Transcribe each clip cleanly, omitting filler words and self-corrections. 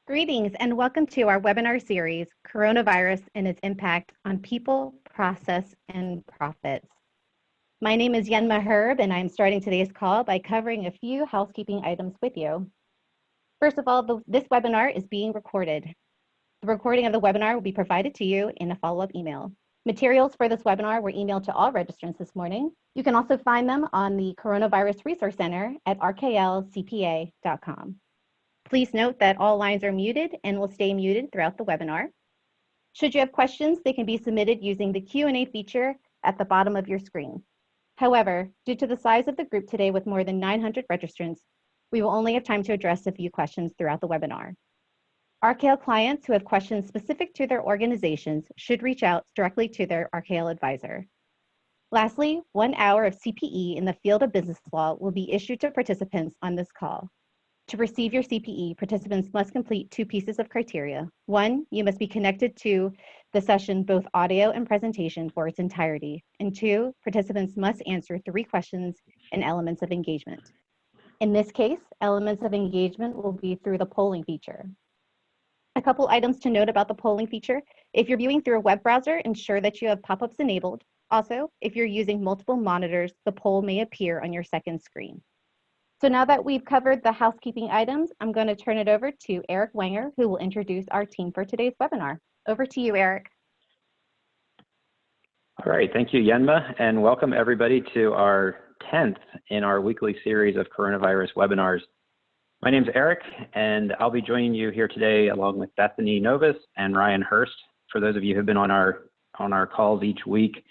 Greetings and welcome to our webinar series, Coronavirus and its Impact on People, Process, and Profits. My name is Yenma Herb, and I'm starting today's call by covering a few housekeeping items with you. First of all, this webinar is being recorded. The recording of the webinar will be provided to you in a follow-up email. Materials for this webinar were emailed to all registrants this morning. You can also find them on the Coronavirus Resource Center at rklcpa.com. Please note that all lines are muted and will stay muted throughout the webinar. Should you have questions, they can be submitted using the Q&A feature at the bottom of your screen. However, due to the size of the group today with more than 900 registrants, we will only have time to address a few questions throughout the webinar. RKL clients who have questions specific to their organizations should reach out directly to their RKL advisor. Lastly, 1 hour of CPE in the field of business law will be issued to participants on this call. To receive your CPE, participants must complete 2 pieces of criteria. 1, you must be connected to the session, both audio and presentation, for its entirety. And 2, participants must answer 3 questions and elements of engagement. In this case, elements of engagement will be through the polling feature. A couple items to note about the polling feature. If you're viewing through a web browser, ensure that you have pop-ups enabled. Also, if you're using multiple monitors, the poll may appear on your second screen. So now that we've covered the housekeeping items, I'm going to turn it over to Eric Wenger, who will introduce our team for today's webinar. Over to you, Eric. All right, thank you, Yenma, and welcome everybody to our 10th in our weekly series of coronavirus webinars. My name's Eric, and I'll be joining you here today along with Bethany Novis and Ryan Hurst. For those of you who've been on our calls each week,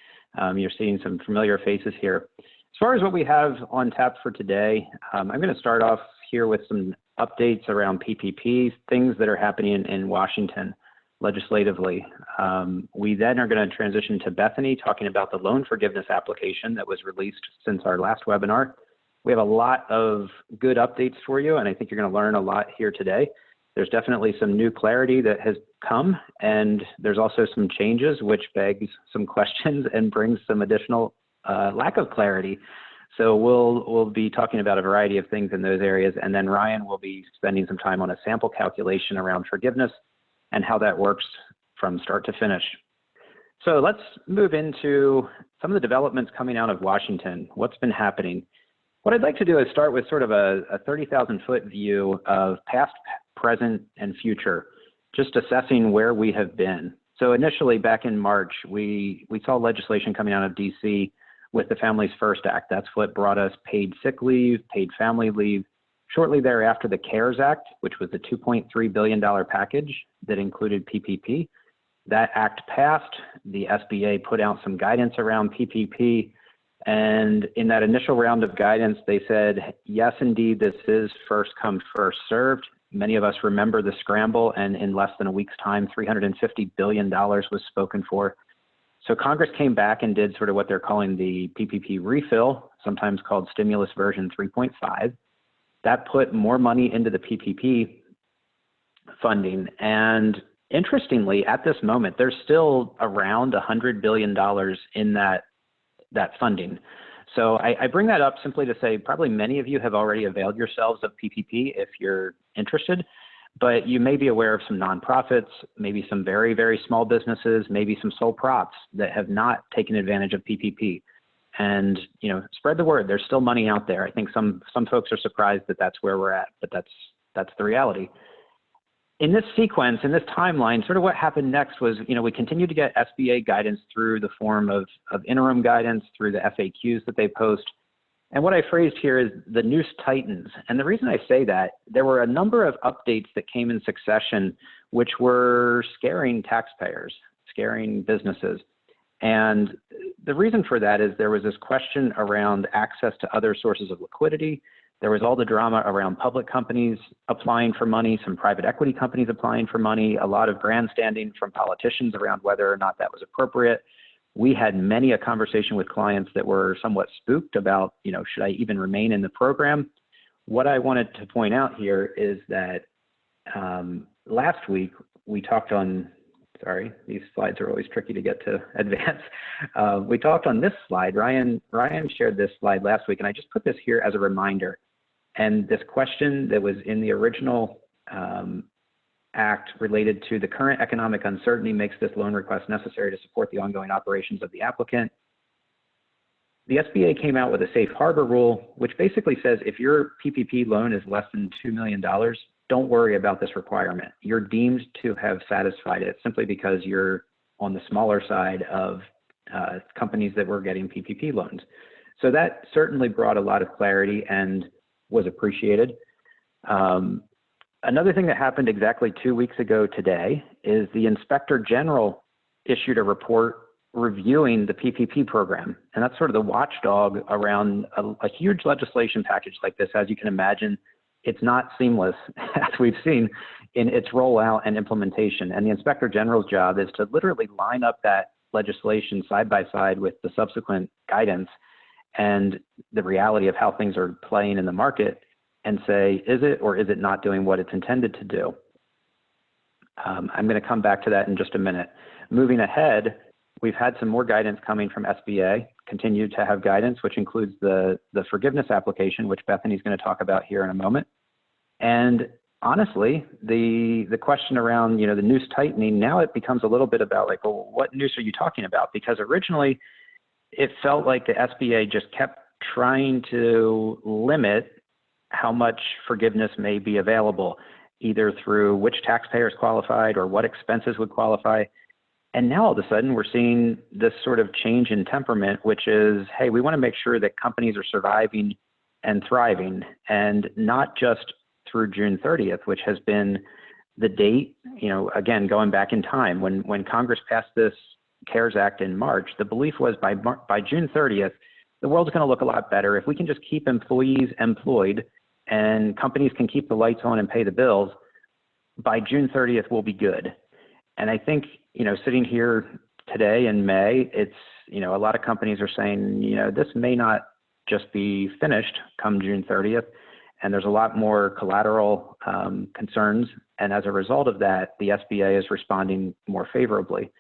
you're seeing some familiar faces here. As far as what we have on tap for today, I'm going to start off here with some updates around PPP, things that are happening in Washington legislatively. We then are going to transition to Bethany talking about the loan forgiveness application that was released since our last webinar. We have a lot of good updates for you, and I think you're going to learn a lot here today. There's definitely some new clarity that has come, and there's also some changes which begs some questions and brings some additional lack of clarity. So we'll be talking about a variety of things in those areas, and then Ryan will be spending some time on a sample calculation around forgiveness and how that works from start to finish. So let's move into some of the developments coming out of Washington. What's been happening? What I'd like to do is start with sort of a 30,000-foot view of past, present, and future, just assessing where we have been. So initially, back in March, we saw legislation coming out of DC with the Families First Act. That's what brought us paid sick leave, paid family leave. Shortly thereafter, the CARES Act, which was the $2.3 billion package that included PPP. That act passed. The SBA put out some guidance around PPP. And in that initial round of guidance, they said, yes, indeed, this is first come, first served. Many of us remember the scramble, and in less than a week's time, $350 billion was spoken for. So Congress came back and did sort of what they're calling the PPP refill, sometimes called stimulus version 3.5. That put more money into the PPP funding. And interestingly, at this moment, there's still around $100 billion in that funding. So I bring that up simply to say probably many of you have already availed yourselves of PPP if you're interested. But you may be aware of some nonprofits, maybe some very, very small businesses, maybe some sole props that have not taken advantage of PPP. And, spread the word. There's still money out there. I think some folks are surprised that that's where we're at, but that's the reality. In this sequence, in this timeline, sort of what happened next was, we continued to get SBA guidance through the form of interim guidance, through the FAQs that they post. And what I phrased here is the noose tightens. And the reason I say that, there were a number of updates that came in succession, which were scaring taxpayers, scaring businesses. And the reason for that is there was this question around access to other sources of liquidity. There was all the drama around public companies applying for money, some private equity companies applying for money, a lot of grandstanding from politicians around whether or not that was appropriate. We had many a conversation with clients that were somewhat spooked about, should I even remain in the program? What I wanted to point out here is that last week we talked on, sorry, these slides are always tricky to get to advance. We talked on this slide. Ryan shared this slide last week, and I just put this here as a reminder. And this question that was in the original Act related to the current economic uncertainty makes this loan request necessary to support the ongoing operations of the applicant. The SBA came out with a safe harbor rule, which basically says if your PPP loan is less than $2 million, don't worry about this requirement. You're deemed to have satisfied it simply because you're on the smaller side of companies that were getting PPP loans. So that certainly brought a lot of clarity and was appreciated. Another thing that happened exactly 2 weeks ago today is the Inspector General issued a report reviewing the PPP program. And that's sort of the watchdog around a huge legislation package like this. As you can imagine, it's not seamless, as we've seen in its rollout and implementation. And the Inspector General's job is to literally line up that legislation side by side with the subsequent guidance and the reality of how things are playing in the market and say, is it or is it not doing what it's intended to do? I'm going to come back to that in just a minute. Moving ahead, we've had some more guidance coming from SBA, continue to have guidance, which includes the forgiveness application, which Bethany's going to talk about here in a moment. And honestly, the question around, the noose tightening, now it becomes a little bit about like, well, what noose are you talking about? Because originally it felt like the SBA just kept trying to limit how much forgiveness may be available, either through which taxpayers qualified or what expenses would qualify. And now all of a sudden we're seeing this sort of change in temperament, which is, hey, we want to make sure that companies are surviving and thriving, and not just through June 30th, which has been the date, again, going back in time. When Congress passed this CARES Act in March, the belief was by June 30th, the world's going to look a lot better. If we can just keep employees employed and companies can keep the lights on and pay the bills, by June 30th, we'll be good. And I think, sitting here today in May, it's, a lot of companies are saying, this may not just be finished come June 30th. And there's a lot more collateral concerns. And as a result of that, the SBA is responding more favorably.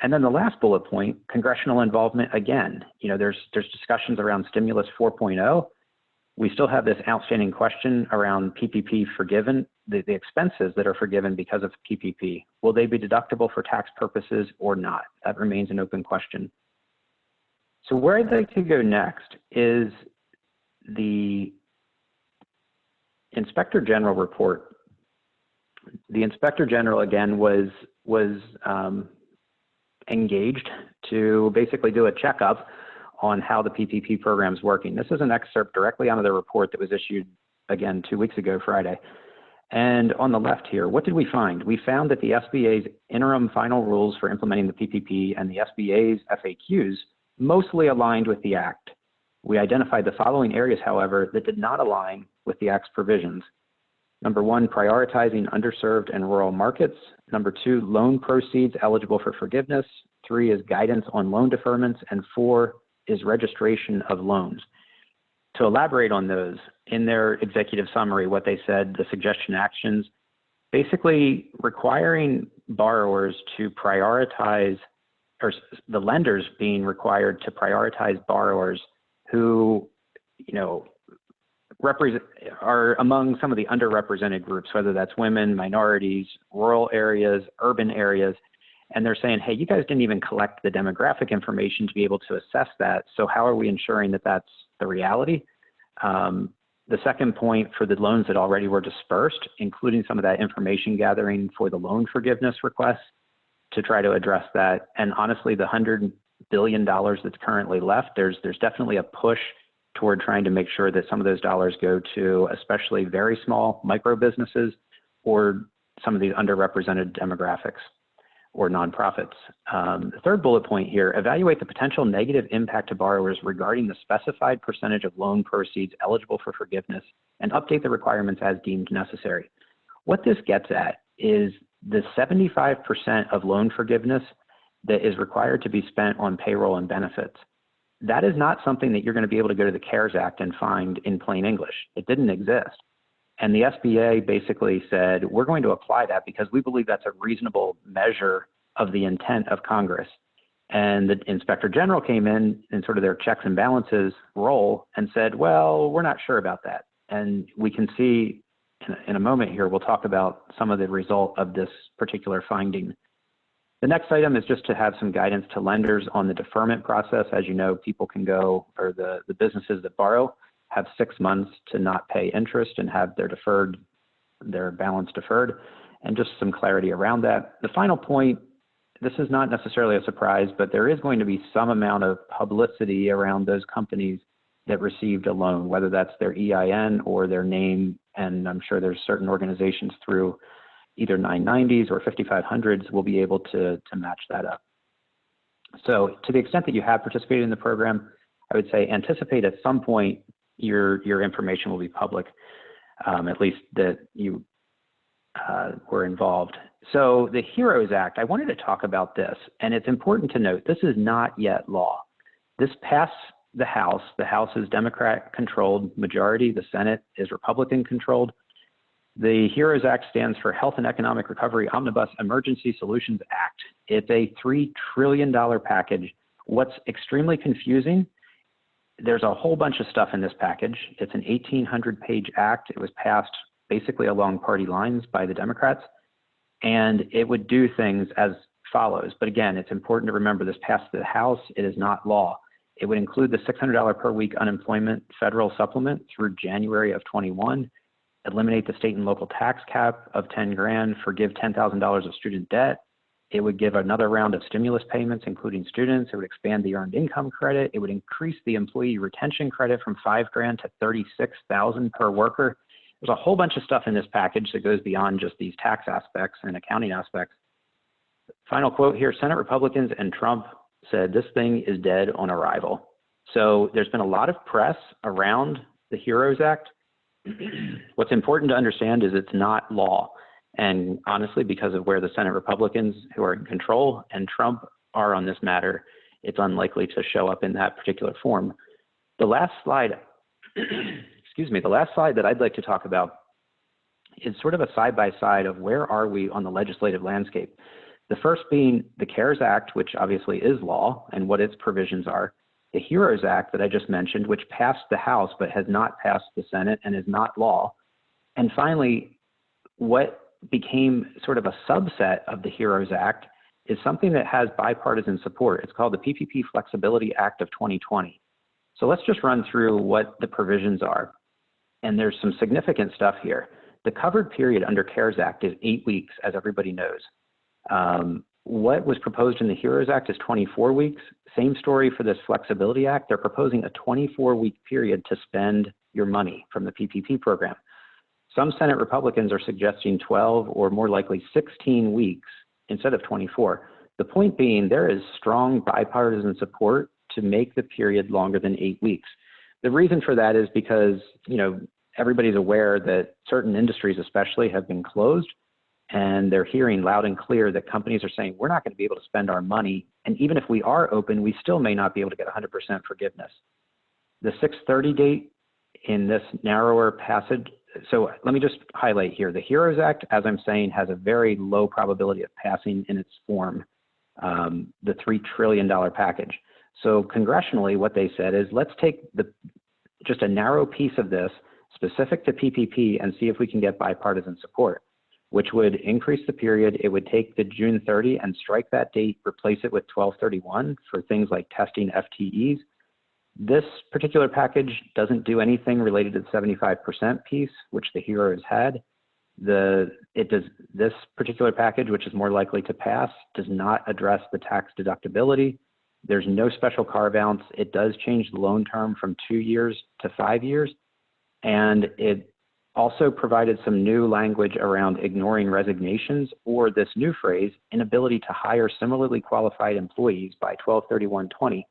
And then the last bullet point, congressional involvement again. There's discussions around Stimulus 4.0. We still have this outstanding question around PPP forgiven, the expenses that are forgiven because of PPP. Will they be deductible for tax purposes or not? That remains an open question. So where I'd like to go next is the Inspector General report. The Inspector General, again, was engaged to basically do a checkup on how the PPP program is working. This is an excerpt directly out of the report that was issued, again, 2 weeks ago, Friday. And on the left here, what did we find? We found that the SBA's interim final rules for implementing the PPP and the SBA's FAQs mostly aligned with the Act. We identified the following areas, however, that did not align with the Act's provisions. Number one, prioritizing underserved and rural markets. Number two, loan proceeds eligible for forgiveness. Three is guidance on loan deferments. And four is registration of loans. To elaborate on those, in their executive summary, what they said, the suggestion actions, basically requiring borrowers to prioritize, or the lenders being required to prioritize borrowers who, are among some of the underrepresented groups, whether that's women, minorities, rural areas, urban areas. And they're saying, hey, you guys didn't even collect the demographic information to be able to assess that. So how are we ensuring that that's the reality? The second point, for the loans that already were dispersed, including some of that information gathering for the loan forgiveness requests to try to address that. And honestly, the $100 billion that's currently left, there's definitely a push toward trying to make sure that some of those dollars go to especially very small micro businesses or some of these underrepresented demographics or nonprofits. The third bullet point here, evaluate the potential negative impact to borrowers regarding the specified percentage of loan proceeds eligible for forgiveness and update the requirements as deemed necessary. What this gets at is the 75% of loan forgiveness that is required to be spent on payroll and benefits. That is not something that you're going to be able to go to the CARES Act and find in plain English. It didn't exist. And the SBA basically said, we're going to apply that because we believe that's a reasonable measure of the intent of Congress. And the Inspector General came in sort of their checks and balances role and said, well, we're not sure about that. And we can see in a moment here, we'll talk about some of the result of this particular finding. The next item is just to have some guidance to lenders on the deferment process. As you know, people can go, or the businesses that borrow have 6 months to not pay interest and have their balance deferred, and just some clarity around that. The final point, this is not necessarily a surprise, but there is going to be some amount of publicity around those companies that received a loan, whether that's their EIN or their name, and I'm sure there's certain organizations through either 990s or 5500s will be able to match that up. So to the extent that you have participated in the program, I would say anticipate at some point your information will be public, at least that you were involved. So the HEROES Act, I wanted to talk about this, and it's important to note this is not yet law. This passed the House. The House is Democrat-controlled majority. The Senate is Republican-controlled. The HEROES Act stands for Health and Economic Recovery Omnibus Emergency Solutions Act. It's a $3 trillion package. What's extremely confusing, there's a whole bunch of stuff in this package. It's an 1,800-page act. It was passed basically along party lines by the Democrats, and it would do things as follows. But again, it's important to remember this passed the House. It is not law. It would include the $600 per week unemployment federal supplement through January of 21, eliminate the state and local tax cap of 10 grand, forgive $10,000 of student debt. It would give another round of stimulus payments, including students. It would expand the earned income credit. It would increase the employee retention credit from 5 grand to 36,000 per worker. There's a whole bunch of stuff in this package that goes beyond just these tax aspects and accounting aspects. Final quote here, Senate Republicans and Trump said this thing is dead on arrival. So there's been a lot of press around the HEROES Act. What's important to understand is it's not law. And honestly, because of where the Senate Republicans who are in control and Trump are on this matter, it's unlikely to show up in that particular form. The last slide, the last slide that I'd like to talk about is sort of a side-by-side of where are we on the legislative landscape. The first being the CARES Act, which obviously is law and what its provisions are. The HEROES Act that I just mentioned, which passed the House but has not passed the Senate and is not law. And finally, what became sort of a subset of the HEROES Act is something that has bipartisan support. It's called the PPP Flexibility Act of 2020. So let's just run through what the provisions are. And there's some significant stuff here. The covered period under CARES Act is 8 weeks, as everybody knows. What was proposed in the HEROES Act is 24 weeks. Same story for this Flexibility Act. They're proposing a 24-week period to spend your money from the PPP program. Some Senate Republicans are suggesting 12 or more likely 16 weeks instead of 24. The point being there is strong bipartisan support to make the period longer than 8 weeks. The reason for that is because, everybody's aware that certain industries especially have been closed, and they're hearing loud and clear that companies are saying, we're not going to be able to spend our money. And even if we are open, we still may not be able to get 100% forgiveness. The 6/30 date in this narrower passage. So let me just highlight here. The HEROES Act, as I'm saying, has a very low probability of passing in its form, the $3 trillion package. So congressionally, what they said is, let's take just a narrow piece of this specific to PPP and see if we can get bipartisan support, which would increase the period. It would take the June 30 and strike that date, replace it with 12/31 for things like testing FTEs. This particular package doesn't do anything related to the 75% piece, which the HEROES had. This particular package, which is more likely to pass, does not address the tax deductibility. There's no special carve-outs. It does change the loan term from 2 years to 5 years. And it also provided some new language around ignoring resignations, or this new phrase, inability to hire similarly qualified employees by 12/31/20.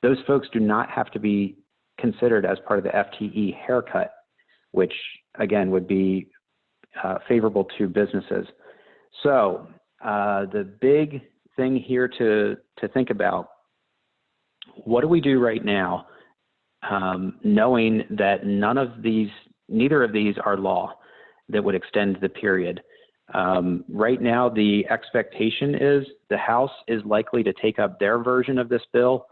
Those folks do not have to be considered as part of the FTE haircut, which again would be favorable to businesses. So the big thing here to think about, what do we do right now, knowing that neither of these are law that would extend the period? Right now, the expectation is the House is likely to take up their version of this bill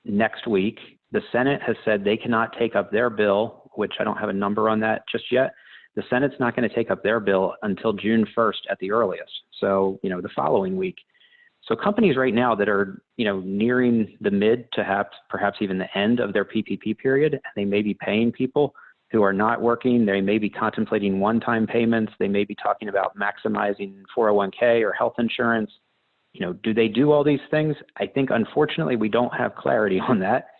next week. The Senate has said they cannot take up their bill, which I don't have a number on that just yet. the Senate's not going to take up their bill until June 1st at the earliest. So, the following week. So companies right now that are, nearing the mid to perhaps even the end of their PPP period, they may be paying people who are not working. They may be contemplating one-time payments. They may be talking about maximizing 401k or health insurance. Do they do all these things? I think, unfortunately, we don't have clarity on that.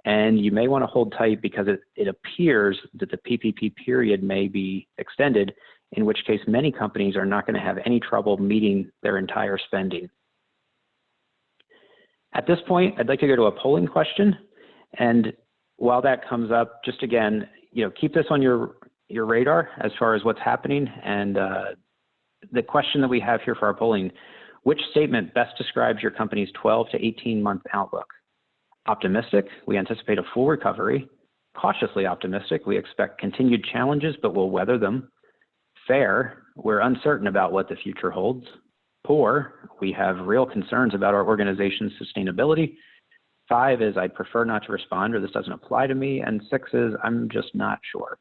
And you may want to hold tight because it appears that the PPP period may be extended, in which case many companies are not going to have any trouble meeting their entire spending. At this point, I'd like to go to a polling question. And while that comes up, just again, keep this on your radar as far as what's happening. And the question that we have here for our polling, which statement best describes your company's 12 to 18-month outlook? Optimistic, we anticipate a full recovery. Cautiously optimistic, we expect continued challenges, but we'll weather them. Fair, we're uncertain about what the future holds. Poor, we have real concerns about our organization's sustainability. 5 is I'd prefer not to respond or this doesn't apply to me. And 6 is I'm just not sure.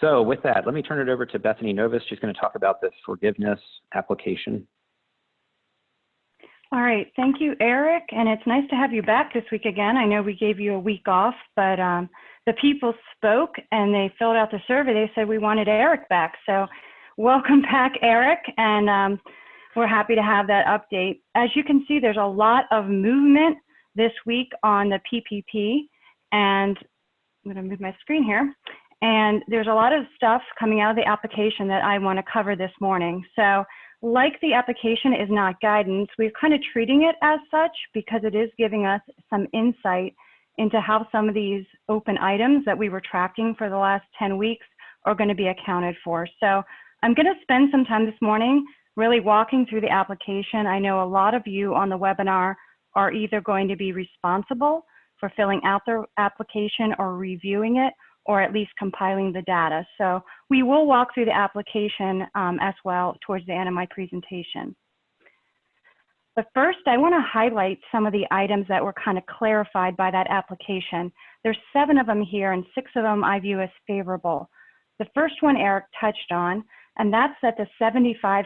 So with that, let me turn it over to Bethany Novis. She's going to talk about this forgiveness application. All right, thank you, Eric. And it's nice to have you back this week again. I know we gave you a week off, but the people spoke and they filled out the survey. They said we wanted Eric back. So welcome back, Eric. And we're happy to have that update. As you can see, there's a lot of movement this week on the PPP. And I'm going to move my screen here. And there's a lot of stuff coming out of the application that I want to cover this morning. So like the application is not guidance, we're kind of treating it as such because it is giving us some insight into how some of these open items that we were tracking for the last 10 weeks are going to be accounted for. So I'm going to spend some time this morning really walking through the application. I know a lot of you on the webinar are either going to be responsible for filling out the application or reviewing it, or at least compiling the data. So we will walk through the application as well towards the end of my presentation. But first, I want to highlight some of the items that were kind of clarified by that application. There's 7 of them here, and 6 of them I view as favorable. The first one Eric touched on, and that's that the 75%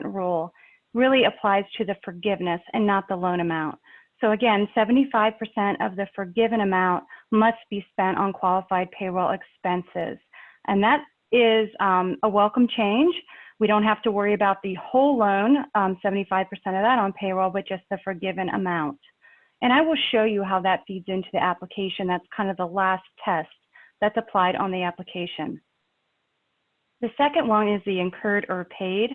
rule really applies to the forgiveness and not the loan amount. So again, 75% of the forgiven amount must be spent on qualified payroll expenses. And that is a welcome change. We don't have to worry about the whole loan, 75% of that on payroll, but just the forgiven amount. And I will show you how that feeds into the application. That's kind of the last test that's applied on the application. The second one is the incurred or paid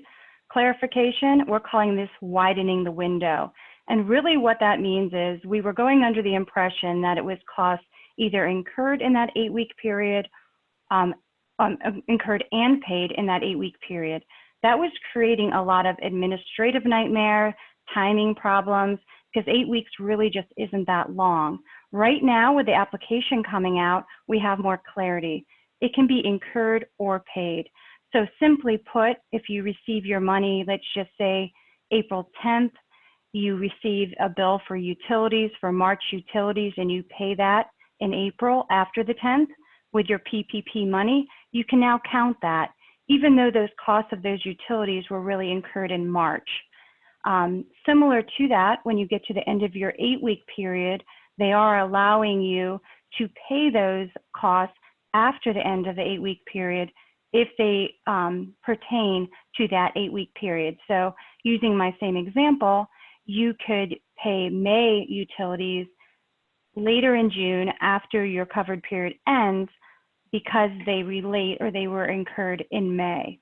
clarification. We're calling this widening the window. And really what that means is we were going under the impression that it was costs either incurred in that 8-week period, incurred and paid in that 8-week period. That was creating a lot of administrative nightmare, timing problems, because 8 weeks really just isn't that long. Right now with the application coming out, we have more clarity. It can be incurred or paid. So simply put, if you receive your money, let's just say April 10th, you receive a bill for utilities, for March utilities, and you pay that in April after the 10th with your PPP money, you can now count that, even though those costs of those utilities were really incurred in March. Similar to that, when you get to the end of your 8-week period, they are allowing you to pay those costs after the end of the 8-week period if they pertain to that 8-week period. So using my same example, you could pay May utilities later in June after your covered period ends because they relate or they were incurred in May.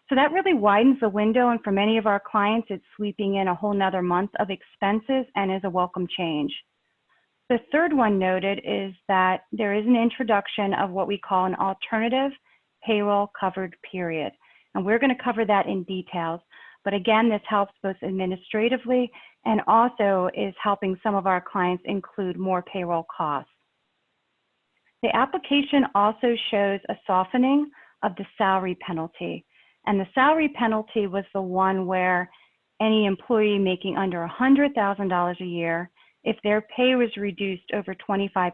So that really widens the window, and for many of our clients, it's sweeping in a whole nother month of expenses and is a welcome change. The third one noted is that there is an introduction of what we call an alternative payroll covered period. And we're going to cover that in details. But again, this helps both administratively and also is helping some of our clients include more payroll costs. The application also shows a softening of the salary penalty. And the salary penalty was the one where any employee making under $100,000 a year, if their pay was reduced over 25%,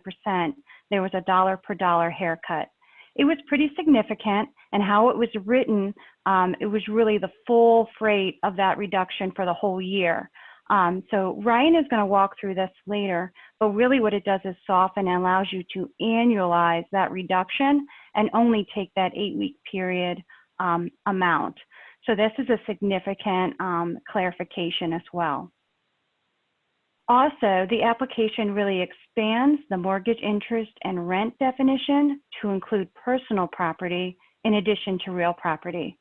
there was a dollar per dollar haircut. It was pretty significant, And how it was written, it was really the full freight of that reduction for the whole year. So Ryan is going to walk through this later, but really what it does is soften and allows you to annualize that reduction and only take that 8-week period amount. So this is a significant clarification as well. Also, the application really expands the mortgage interest and rent definition to include personal property in addition to real property.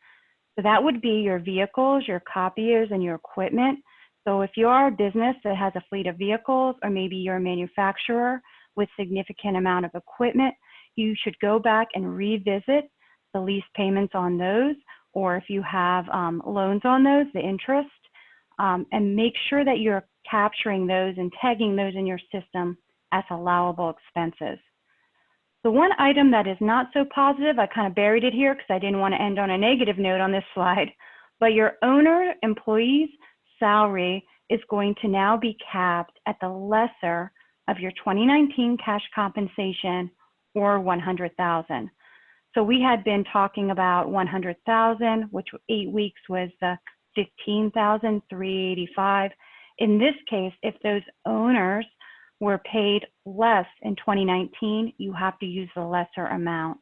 So that would be your vehicles, your copiers, and your equipment. So if you are a business that has a fleet of vehicles, or maybe you're a manufacturer with significant amount of equipment, you should go back and revisit the lease payments on those, or if you have loans on those, the interest, and make sure that you're capturing those and tagging those in your system as allowable expenses. The one item that is not so positive, I kind of buried it here because I didn't want to end on a negative note on this slide, but your owner employee's salary is going to now be capped at the lesser of your 2019 cash compensation or $100,000. So we had been talking about $100,000, which 8 weeks was the $15,385. In this case, if those owners were paid less in 2019, you have to use the lesser amount.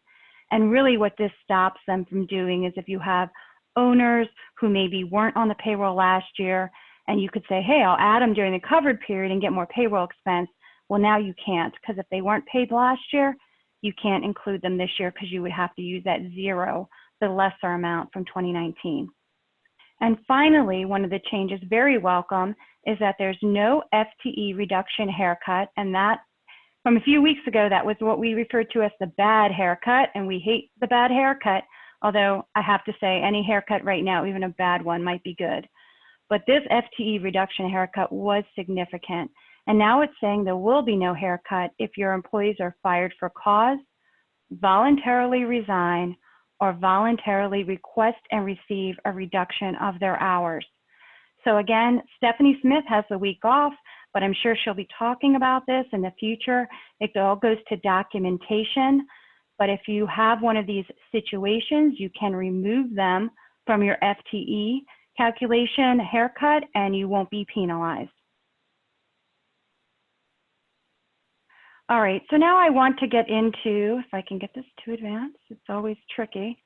And really what this stops them from doing is if you have owners who maybe weren't on the payroll last year, and you could say, hey, I'll add them during the covered period and get more payroll expense. Well, now you can't, because if they weren't paid last year, you can't include them this year because you would have to use that zero, the lesser amount from 2019. And finally, one of the changes very welcome is that there's no FTE reduction haircut, and that from a few weeks ago, that was what we referred to as the bad haircut, and we hate the bad haircut, although I have to say any haircut right now, even a bad one, might be good. But this FTE reduction haircut was significant, and now it's saying there will be no haircut if your employees are fired for cause, voluntarily resign, or voluntarily request and receive a reduction of their hours. So again, Stephanie Smith has the week off, but I'm sure she'll be talking about this in the future. It all goes to documentation. But if you have one of these situations, you can remove them from your FTE calculation haircut and you won't be penalized. All right, so now I want to get into, if I can get this to advance, it's always tricky.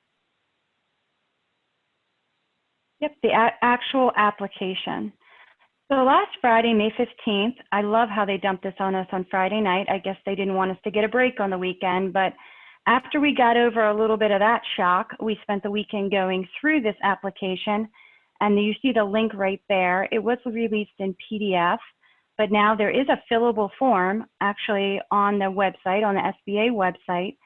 Yep, the actual application. So last Friday, May 15th, I love how they dumped this on us on Friday night. I guess they didn't want us to get a break on the weekend, but after we got over a little bit of that shock, we spent the weekend going through this application, and you see the link right there. It was released in PDF, but now there is a fillable form actually on the website, on the SBA website,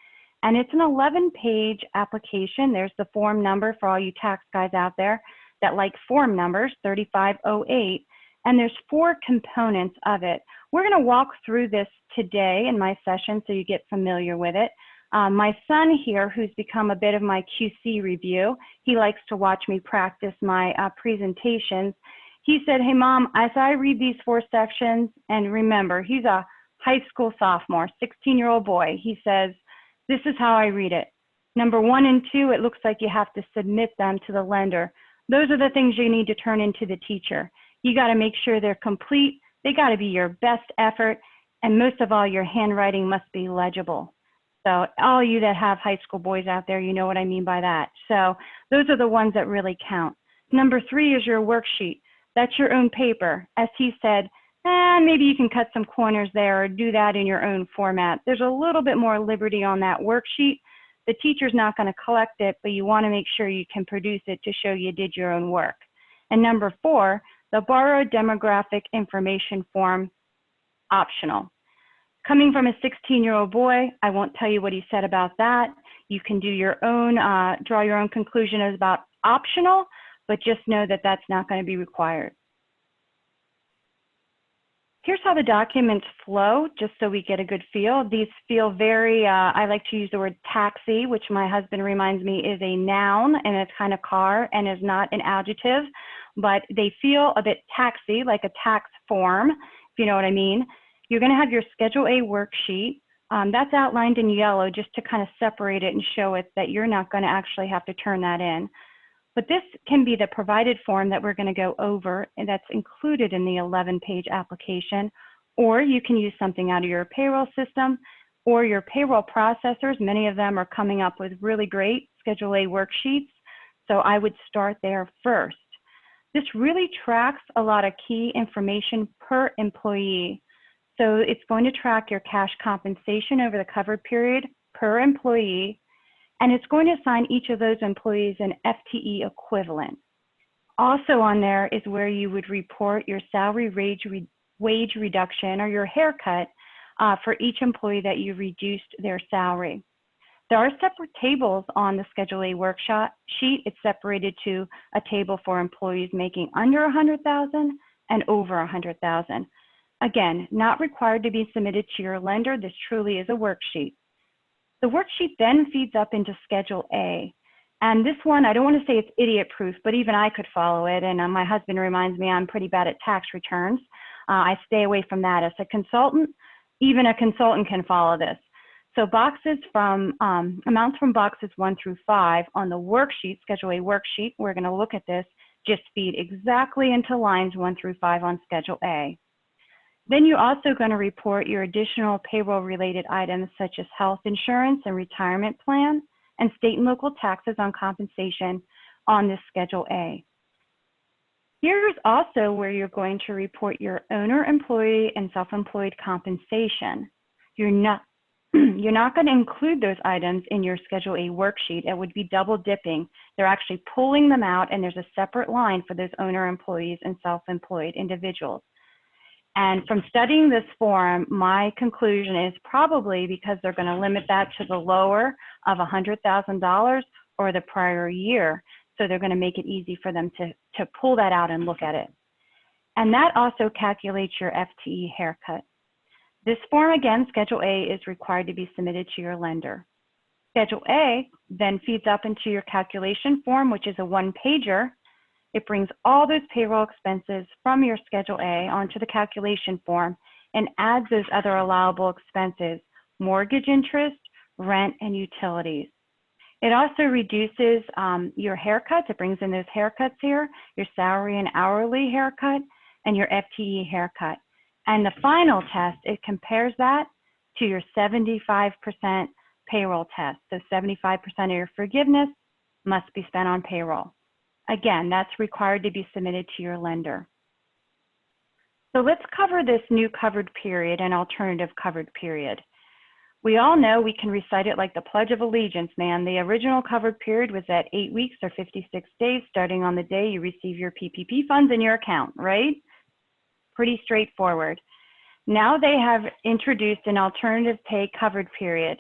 and it's an 11-page application. There's the form number for all you tax guys out there that like form numbers, 3508, and there's 4 components of it. We're gonna walk through this today in my session so you get familiar with it. My son here, who's become a bit of my QC review, he likes to watch me practice my presentations. He said, hey mom, as I read these 4 sections, and remember, he's a high school sophomore, 16-year-old boy. He says, this is how I read it. Number 1 and 2, it looks like you have to submit them to the lender. Those are the things you need to turn into the teacher. You got to make sure they're complete. They got to be your best effort. And most of all, your handwriting must be legible. So all you that have high school boys out there, you know what I mean by that. So those are the ones that really count. Number 3 is your worksheet. That's your own paper. As he said, maybe you can cut some corners there or do that in your own format. There's a little bit more liberty on that worksheet. The teacher's not going to collect it, but you want to make sure you can produce it to show you did your own work. And number 4, the borrowed demographic information form, optional. Coming from a 16-year-old boy, I won't tell you what he said about that. You can do your own, draw your own conclusion about optional, but just know that that's not going to be required. Here's how the documents flow, just so we get a good feel. These feel very, I like to use the word taxi, which my husband reminds me is a noun and it's kind of car and is not an adjective, but they feel a bit taxi, like a tax form, if you know what I mean. You're going to have your Schedule A worksheet. That's outlined in yellow just to kind of separate it and show it that you're not going to actually have to turn that in. But this can be the provided form that we're going to go over, and that's included in the 11-page application, or you can use something out of your payroll system or your payroll processors. Many of them are coming up with really great Schedule A worksheets, so I would start there first. This really tracks a lot of key information per employee. So it's going to track your cash compensation over the covered period per employee, and it's going to assign each of those employees an FTE equivalent. Also on there is where you would report your salary wage reduction or your haircut for each employee that you reduced their salary. There are separate tables on the Schedule A worksheet. It's separated to a table for employees making under $100,000 and over $100,000. Again, not required to be submitted to your lender. This truly is a worksheet. The worksheet then feeds up into Schedule A. And this one, I don't want to say it's idiot-proof, but even I could follow it. And my husband reminds me I'm pretty bad at tax returns. I stay away from that. As a consultant, even a consultant can follow this. So boxes from, amounts from boxes 1 through 5 on the worksheet, Schedule A worksheet, we're going to look at this, just feed exactly into lines 1 through 5 on Schedule A. Then you're also going to report your additional payroll-related items such as health insurance and retirement plan and state and local taxes on compensation on this Schedule A. Here's also where you're going to report your owner, employee, and self-employed compensation. You're not going to include those items in your Schedule A worksheet. It would be double dipping. They're actually pulling them out, and there's a separate line for those owner employees and self-employed individuals. And from studying this form, my conclusion is probably because they're going to limit that to the lower of $100,000 or the prior year. So they're going to make it easy for them to pull that out and look at it. And that also calculates your FTE haircut. This form, again, Schedule A, is required to be submitted to your lender. Schedule A then feeds up into your calculation form, which is a one-pager. It brings all those payroll expenses from your Schedule A onto the calculation form and adds those other allowable expenses, mortgage interest, rent, and utilities. It also reduces your haircuts. It brings in those haircuts here, your salary and hourly haircut, and your FTE haircut. And the final test, it compares that to your 75% payroll test. So 75% of your forgiveness must be spent on payroll. Again, that's required to be submitted to your lender. So let's cover this new covered period and alternative covered period. We all know we can recite it like the Pledge of Allegiance, man. The original covered period was at 8 weeks or 56 days, starting on the day you receive your PPP funds in your account, right? Pretty straightforward. Now they have introduced an alternative pay covered period.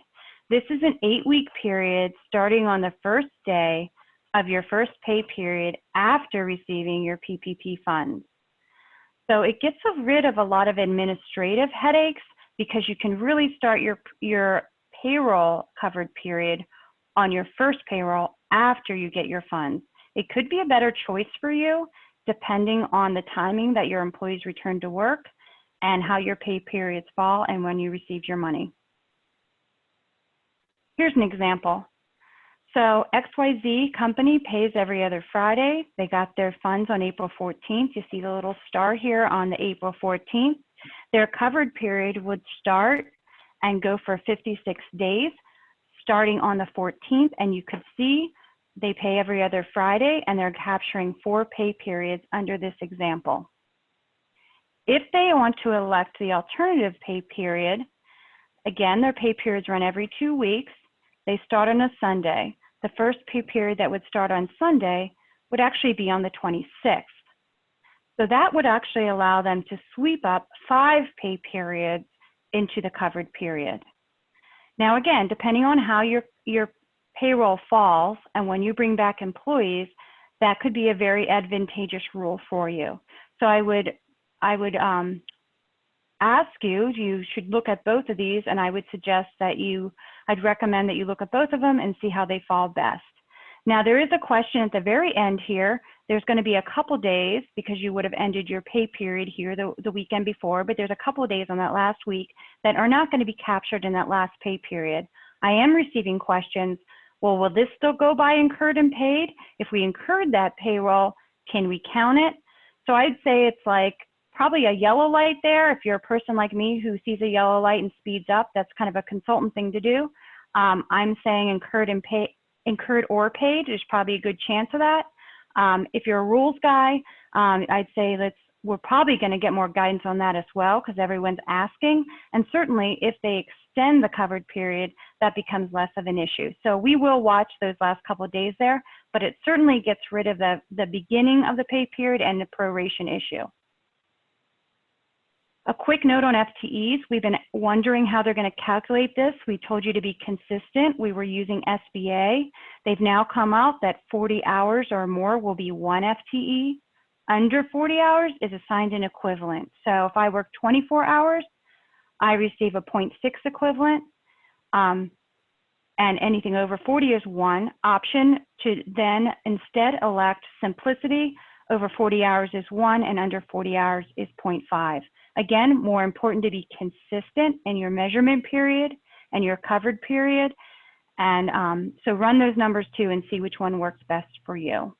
This is an 8-week period starting on the first day of your first pay period after receiving your PPP funds. So it gets rid of a lot of administrative headaches because you can really start your payroll covered period on your first payroll after you get your funds. It could be a better choice for you depending on the timing that your employees return to work and how your pay periods fall and when you receive your money. Here's an example. So XYZ company pays every other Friday. They got their funds on April 14th. You see the little star here on the April 14th. Their covered period would start and go for 56 days, starting on the 14th. And you could see they pay every other Friday, and they're capturing 4 pay periods under this example. If they want to elect the alternative pay period, again, their pay periods run every 2 weeks. They start on a Sunday. The first pay period that would start on Sunday would actually be on the 26th. So that would actually allow them to sweep up 5 pay periods into the covered period. Now again, depending on how your payroll falls and when you bring back employees, that could be a very advantageous rule for you. So I would ask you should look at both of these, and I would suggest that I'd recommend that you look at both of them and see how they fall best. Now, there is a question at the very end here. There's going to be a couple days because you would have ended your pay period here the weekend before, but there's a couple of days on that last week that are not going to be captured in that last pay period. I am receiving questions. Well, will this still go by incurred and paid? If we incurred that payroll, can we count it? So I'd say it's like probably a yellow light there. If you're a person like me who sees a yellow light and speeds up, that's kind of a consultant thing to do. I'm saying incurred or paid. There's probably a good chance of that. If you're a rules guy, I'd say we're probably going to get more guidance on that as well because everyone's asking. And certainly if they extend the covered period, that becomes less of an issue. So we will watch those last couple of days there, but it certainly gets rid of the beginning of the pay period and the proration issue. A quick note on FTEs. We've been wondering how they're going to calculate this. We told you to be consistent. We were using SBA. They've now come out that 40 hours or more will be 1 FTE. Under 40 hours is assigned an equivalent. So if I work 24 hours, I receive a 0.6 equivalent. And anything over 40 is 1. Option to then instead elect simplicity. Over 40 hours is 1 and under 40 hours is 0.5. Again, more important to be consistent in your measurement period and your covered period. And so run those numbers too and see which one works best for you.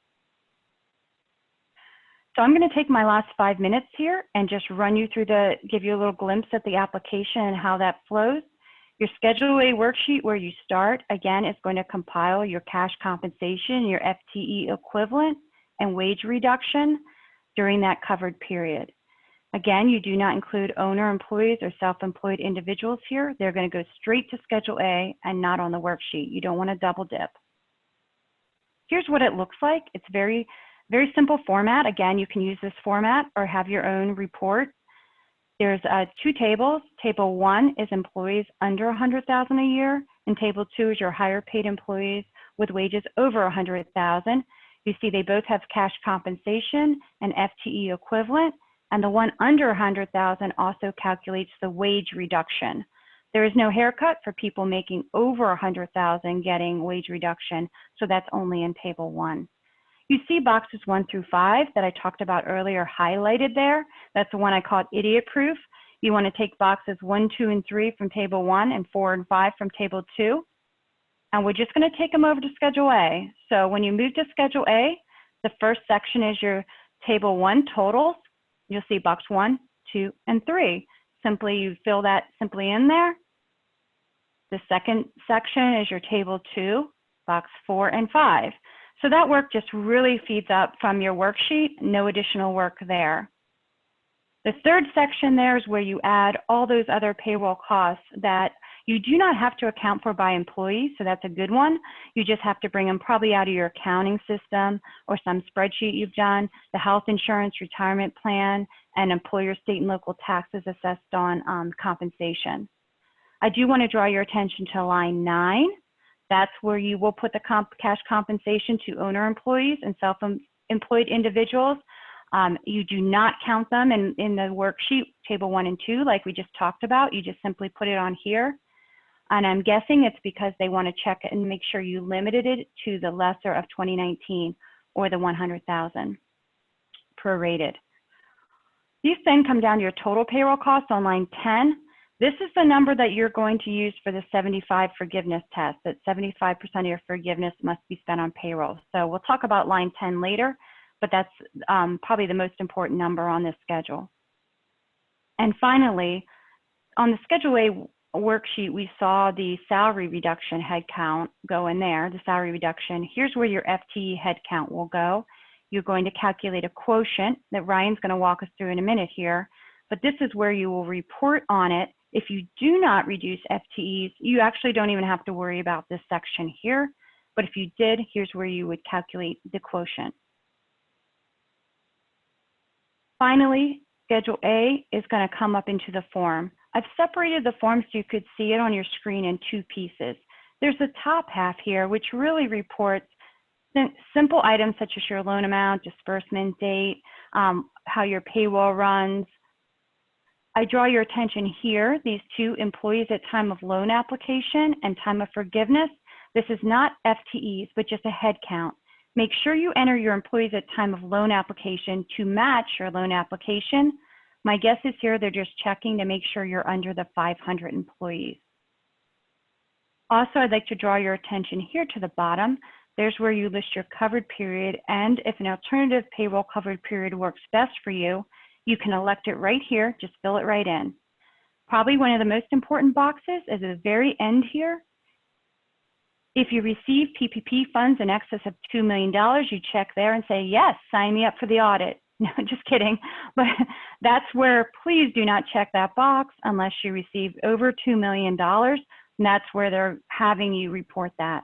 So I'm going to take my last 5 minutes here and just run you through give you a little glimpse at the application and how that flows. Your Schedule A worksheet where you start, again, is going to compile your cash compensation, your FTE equivalent, and wage reduction during that covered period. Again, you do not include owner employees or self-employed individuals here. They're going to go straight to Schedule A and not on the worksheet. You don't want to double dip. Here's what it looks like. It's very simple format. Again, you can use this format or have your own report. There's 2 tables. Table 1 is employees under $100,000 a year, and Table 2 is your higher paid employees with wages over $100,000. You see they both have cash compensation and FTE equivalent. And the one under 100,000 also calculates the wage reduction. There is no haircut for people making over 100,000 getting wage reduction, so that's only in Table 1. You see boxes 1 through 5 that I talked about earlier highlighted there. That's the one I called idiot proof. You want to take boxes 1, 2, and 3 from Table 1 and 4 and 5 from Table 2. And we're just going to take them over to Schedule A. So when you move to Schedule A, the first section is your Table 1 totals. You'll see box 1, 2, and 3. Simply, you fill that simply in there. The second section is your Table 2, box 4 and 5. So that work just really feeds up from your worksheet, no additional work there. The third section there is where you add all those other payroll costs that you do not have to account for by employee, so that's a good one. You just have to bring them probably out of your accounting system or some spreadsheet you've done, the health insurance, retirement plan, and employer state and local taxes assessed on compensation. I do want to draw your attention to line 9. That's where you will put the cash compensation to owner employees and self-employed individuals. You do not count them in the worksheet, Table 1 and 2, like we just talked about. You just simply put it on here. And I'm guessing it's because they want to check it and make sure you limited it to the lesser of 2019 or the 100,000 prorated. These then come down to your total payroll costs on line 10. This is the number that you're going to use for the 75 forgiveness test, that 75% of your forgiveness must be spent on payroll. So we'll talk about line 10 later, but that's probably the most important number on this schedule. And finally, on the Schedule A worksheet, we saw the salary reduction head count go in there, the salary reduction. Here's where your FTE head count will go. You're going to calculate a quotient that Ryan's going to walk us through in a minute here, but this is where you will report on it. If you do not reduce FTEs, you actually don't even have to worry about this section here, but if you did, here's where you would calculate the quotient. Finally, Schedule A is going to come up into the form. I've separated the form so you could see it on your screen in 2 pieces. There's the top half here, which really reports simple items such as your loan amount, disbursement date, how your payroll runs. I draw your attention here, these 2 employees at time of loan application and time of forgiveness. This is not FTEs, but just a head count. Make sure you enter your employees at time of loan application to match your loan application. My guess is here they're just checking to make sure you're under the 500 employees. Also, I'd like to draw your attention here to the bottom. There's where you list your covered period, and if an alternative payroll covered period works best for you, you can elect it right here, just fill it right in. Probably one of the most important boxes is at the very end here. If you receive PPP funds in excess of $2 million, you check there and say, yes, sign me up for the audit. No, just kidding. But that's where please do not check that box unless you receive over $2 million. And that's where they're having you report that.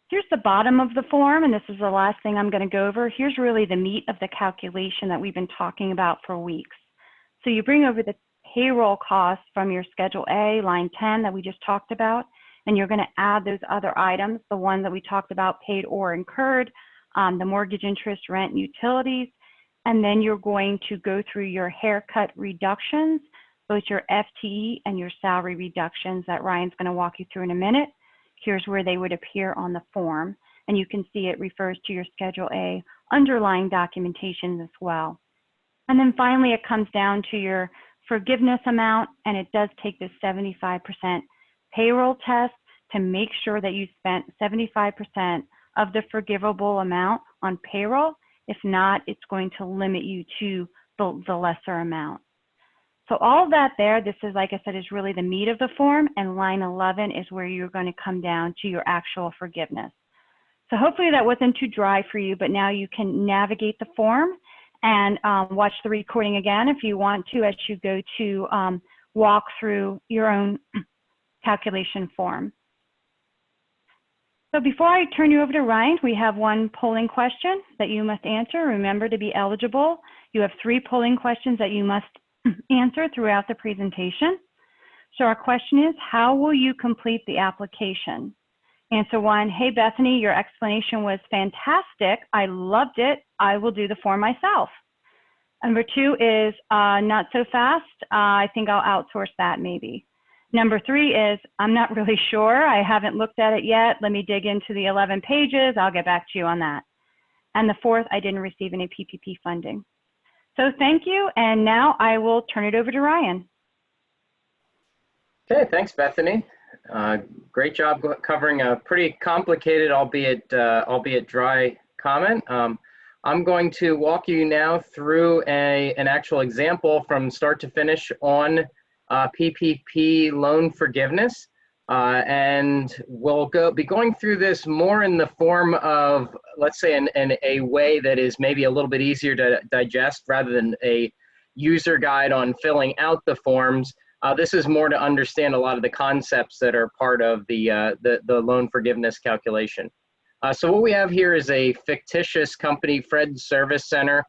Here's the bottom of the form, and this is the last thing I'm going to go over. Here's really the meat of the calculation that we've been talking about for weeks. So you bring over the payroll costs from your Schedule A, line 10 that we just talked about, and you're going to add those other items, the ones that we talked about, paid or incurred, the mortgage interest, rent, and utilities, and then you're going to go through your haircut reductions, both your FTE and your salary reductions that Ryan's going to walk you through in a minute. Here's where they would appear on the form, and you can see it refers to your Schedule A underlying documentation as well. And then finally, it comes down to your forgiveness amount, and it does take this 75% payroll test to make sure that you spent 75% of the forgivable amount on payroll. If not, it's going to limit you to the lesser amount. So all of that there, this is, like I said, is really the meat of the form, and line 11 is where you're going to come down to your actual forgiveness. So hopefully that wasn't too dry for you, but now you can navigate the form and watch the recording again if you want to as you go to walk through your own calculation form. So before I turn you over to Ryan, we have one polling question that you must answer. Remember, to be eligible, you have 3 polling questions that you must answer throughout the presentation. So our question is, how will you complete the application? Answer 1, hey Bethany, your explanation was fantastic. I loved it. I will do the form myself. Number 2 is not so fast. I think I'll outsource that maybe. Number 3 is, I'm not really sure. I haven't looked at it yet. Let me dig into the 11 pages. I'll get back to you on that. And the 4th, I didn't receive any PPP funding. So thank you. And now I will turn it over to Ryan. Okay, thanks, Bethany. Great job covering a pretty complicated, albeit dry comment. I'm going to walk you now through an actual example from start to finish on PPP loan forgiveness. And we'll be going through this more in the form of, let's say, in a way that is maybe a little bit easier to digest rather than a user guide on filling out the forms. This is more to understand a lot of the concepts that are part of the loan forgiveness calculation. So what we have here is a fictitious company, Fred's Service Center.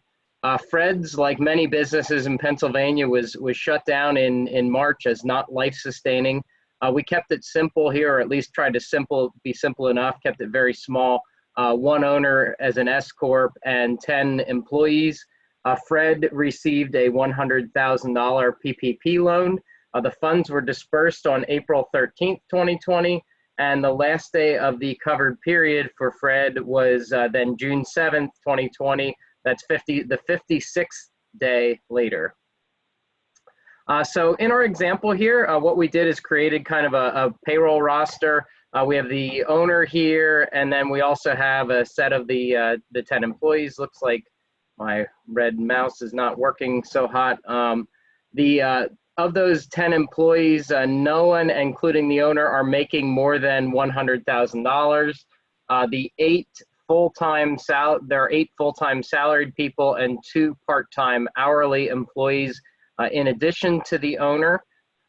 Fred's, like many businesses in Pennsylvania, was shut down in March as not life-sustaining. We kept it simple here, or at least tried to be simple enough, kept it very small. 1 owner as an S Corp and 10 employees. Fred received a $100,000 PPP loan. The funds were dispersed on April 13th, 2020, and the last day of the covered period for Fred was then June 7th, 2020. That's the 56th day later. So in our example here, what we did is created kind of a payroll roster. We have the owner here, and then we also have a set of the 10 employees. Looks like my red mouse is not working so hot. Of those 10 employees, no one, including the owner, are making more than $100,000. There are 8 full-time salaried people and 2 part-time hourly employees in addition to the owner.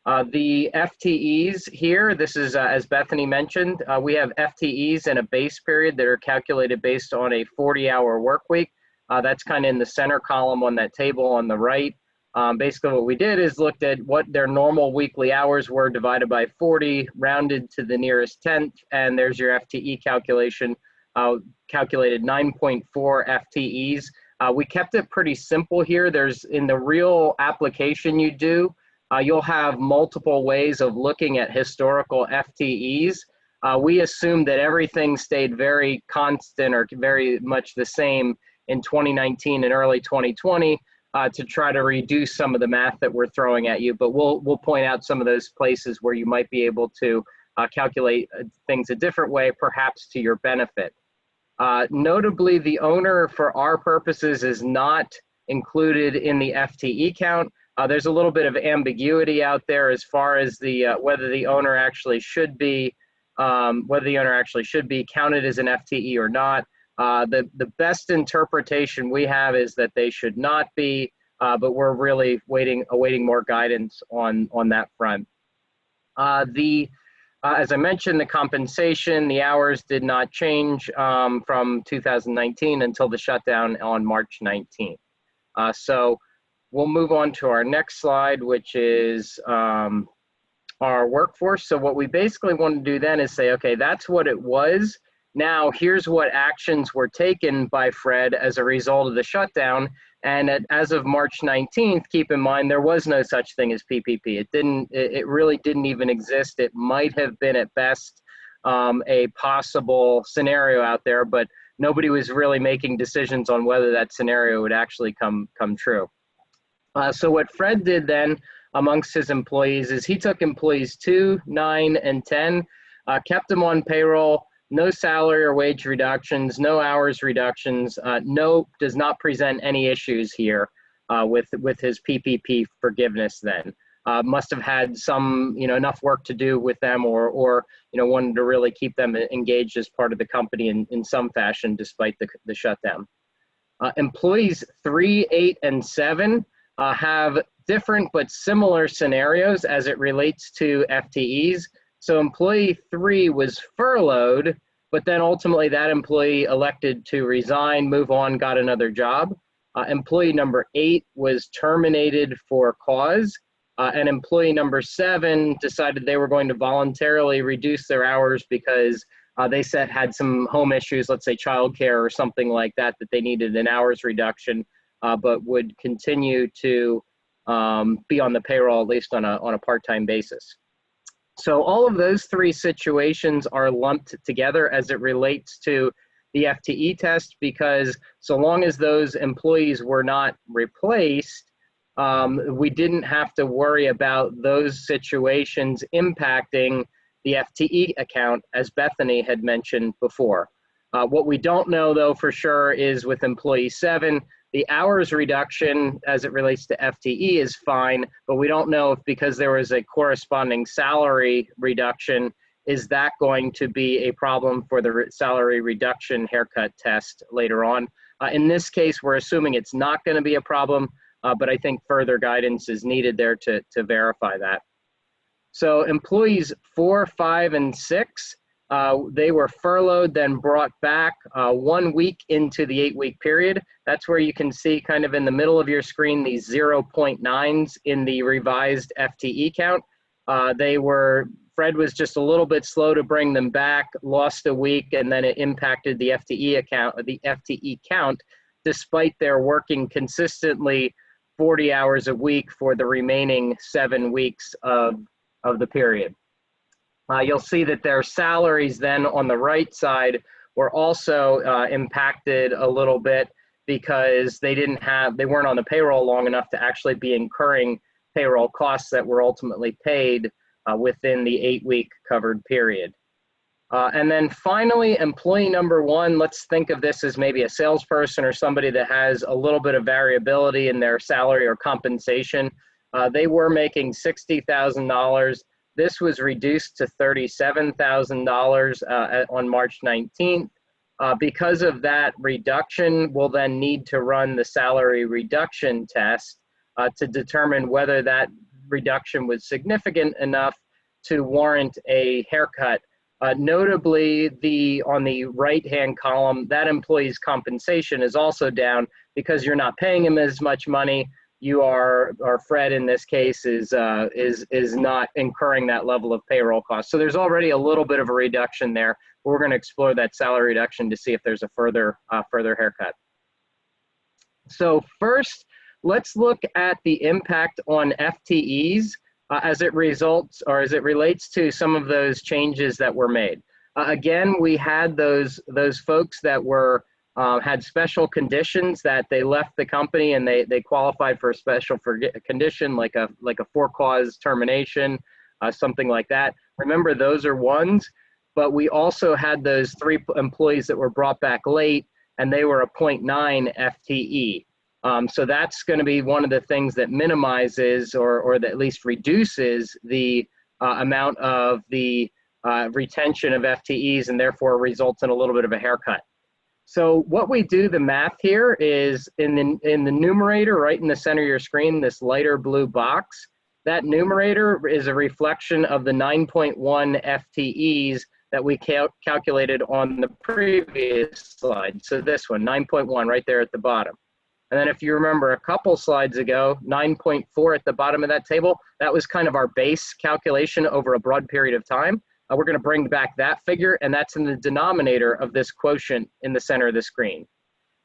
The FTEs here, this is, as Bethany mentioned, we have FTEs in a base period that are calculated based on a 40-hour work week. That's kind of in the center column on that table on the right. Basically what we did is looked at what their normal weekly hours were divided by 40, rounded to the nearest tenth, and there's your FTE calculation, calculated 9.4 FTEs. We kept it pretty simple here. In the real application you do, you'll have multiple ways of looking at historical FTEs. We assumed that everything stayed very constant or very much the same in 2019 and early 2020 to try to reduce some of the math that we're throwing at you. But we'll point out some of those places where you might be able to calculate things a different way, perhaps to your benefit. Notably, the owner for our purposes is not included in the FTE count. There's a little bit of ambiguity out there as far as the whether the owner actually should be counted as an FTE or not. The best interpretation we have is that they should not be, but we're really awaiting more guidance on that front. As I mentioned, the compensation, the hours did not change from 2019 until the shutdown on March 19th. So we'll move on to our next slide, which is our workforce. So what we basically want to do then is say, okay, that's what it was. Now here's what actions were taken by Fred as a result of the shutdown. And as of March 19th, keep in mind, there was no such thing as PPP. It really didn't even exist. It might have been at best a possible scenario out there, but nobody was really making decisions on whether that scenario would actually come true. So what Fred did then amongst his employees is he took employees 2, 9, and 10, kept them on payroll, no salary or wage reductions, no hours reductions, does not present any issues here with his PPP forgiveness then. Must have had some, enough work to do with them or wanted to really keep them engaged as part of the company in some fashion despite the shutdown. Employees 3, 8, and 7 have different but similar scenarios as it relates to FTEs. So employee 3 was furloughed, but then ultimately that employee elected to resign, move on, got another job. Employee number 8 was terminated for cause, and employee number 7 decided they were going to voluntarily reduce their hours because they had some home issues, let's say childcare or something like that they needed an hours reduction, but would continue to be on the payroll at least on a part-time basis. So all of those 3 situations are lumped together as it relates to the FTE test, because so long as those employees were not replaced, we didn't have to worry about those situations impacting the FTE account, as Bethany had mentioned before. What we don't know though for sure is with employee 7, the hours reduction as it relates to FTE is fine, but we don't know if because there was a corresponding salary reduction, is that going to be a problem for the salary reduction haircut test later on? In this case, we're assuming it's not going to be a problem, but I think further guidance is needed there to verify that. So employees 4, 5, and 6, they were furloughed, then brought back 1 week into the 8-week period. That's where you can see kind of in the middle of your screen, these 0.9s in the revised FTE count. Fred was just a little bit slow to bring them back, lost a week, and then it impacted the FTE count, despite their working consistently 40 hours a week for the remaining 7 weeks of the period. You'll see that their salaries then on the right side were also impacted a little bit because they weren't on the payroll long enough to actually be incurring payroll costs that were ultimately paid within the 8-week covered period. And then finally, employee number 1, let's think of this as maybe a salesperson or somebody that has a little bit of variability in their salary or compensation. They were making $60,000. This was reduced to $37,000 on March 19th. Because of that reduction, we'll then need to run the salary reduction test to determine whether that reduction was significant enough to warrant a haircut. Notably, on the right-hand column, that employee's compensation is also down because you're not paying him as much money. Or Fred in this case is not incurring that level of payroll cost. So there's already a little bit of a reduction there. We're going to explore that salary reduction to see if there's a further haircut. So first, let's look at the impact on FTEs as it results, or as it relates to some of those changes that were made. Again, we had those folks that were had special conditions that they left the company and they qualified for a special condition like a for-cause termination, something like that. Remember, those are ones, but we also had those 3 employees that were brought back late and they were a 0.9 FTE. So that's going to be one of the things that minimizes or that at least reduces the amount of the retention of FTEs and therefore results in a little bit of a haircut. So what we do, the math here is in the numerator, right in the center of your screen, this lighter blue box, that numerator is a reflection of the 9.1 FTEs that we calculated on the previous slide. So this one, 9.1 right there at the bottom. And then if you remember a couple slides ago, 9.4 at the bottom of that table, that was kind of our base calculation over a broad period of time. We're going to bring back that figure, and that's in the denominator of this quotient in the center of the screen.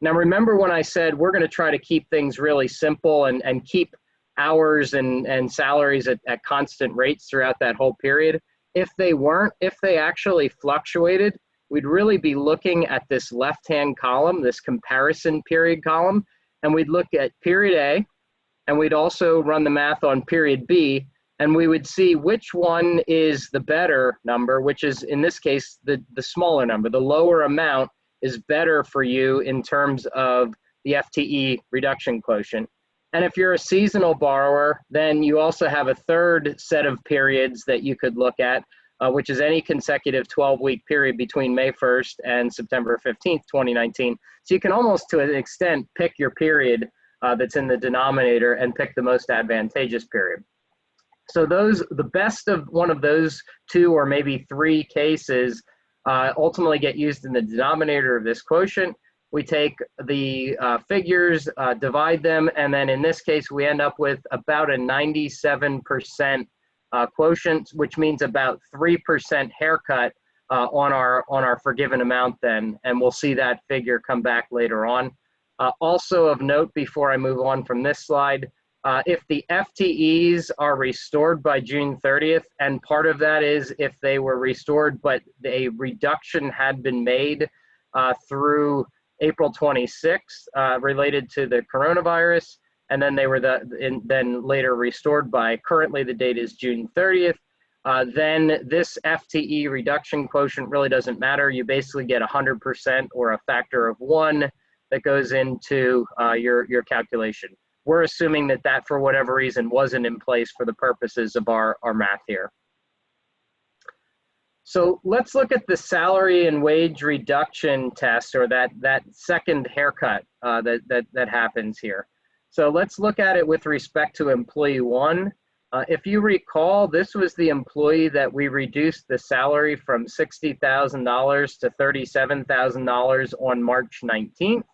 Now remember when I said we're going to try to keep things really simple and keep hours and salaries at constant rates throughout that whole period? If they weren't, if they actually fluctuated, we'd really be looking at this left-hand column, this comparison period column, and we'd look at period A, and we'd also run the math on period B, and we would see which one is the better number, which is, in this case, the smaller number. The lower amount is better for you in terms of the FTE reduction quotient. And if you're a seasonal borrower, then you also have a third set of periods that you could look at, which is any consecutive 12-week period between May 1st and September 15th, 2019. So you can almost, to an extent, pick your period that's in the denominator and pick the most advantageous period. So the best of one of those 2 or maybe 3 cases ultimately get used in the denominator of this quotient. We take the figures, divide them, and then in this case, we end up with about a 97% quotient, which means about 3% haircut on our forgiven amount then, and we'll see that figure come back later on. Also of note, before I move on from this slide, if the FTEs are restored by June 30th, and part of that is if they were restored, but a reduction had been made through April 26th related to the coronavirus, and then they were then later restored by, currently the date is June 30th, then this FTE reduction quotient really doesn't matter. You basically get 100% or a factor of 1 that goes into your calculation. We're assuming that for whatever reason wasn't in place for the purposes of our math here. So let's look at the salary and wage reduction test, or that second haircut that happens here. So let's look at it with respect to employee 1. If you recall, this was the employee that we reduced the salary from $60,000 to $37,000 on March 19th.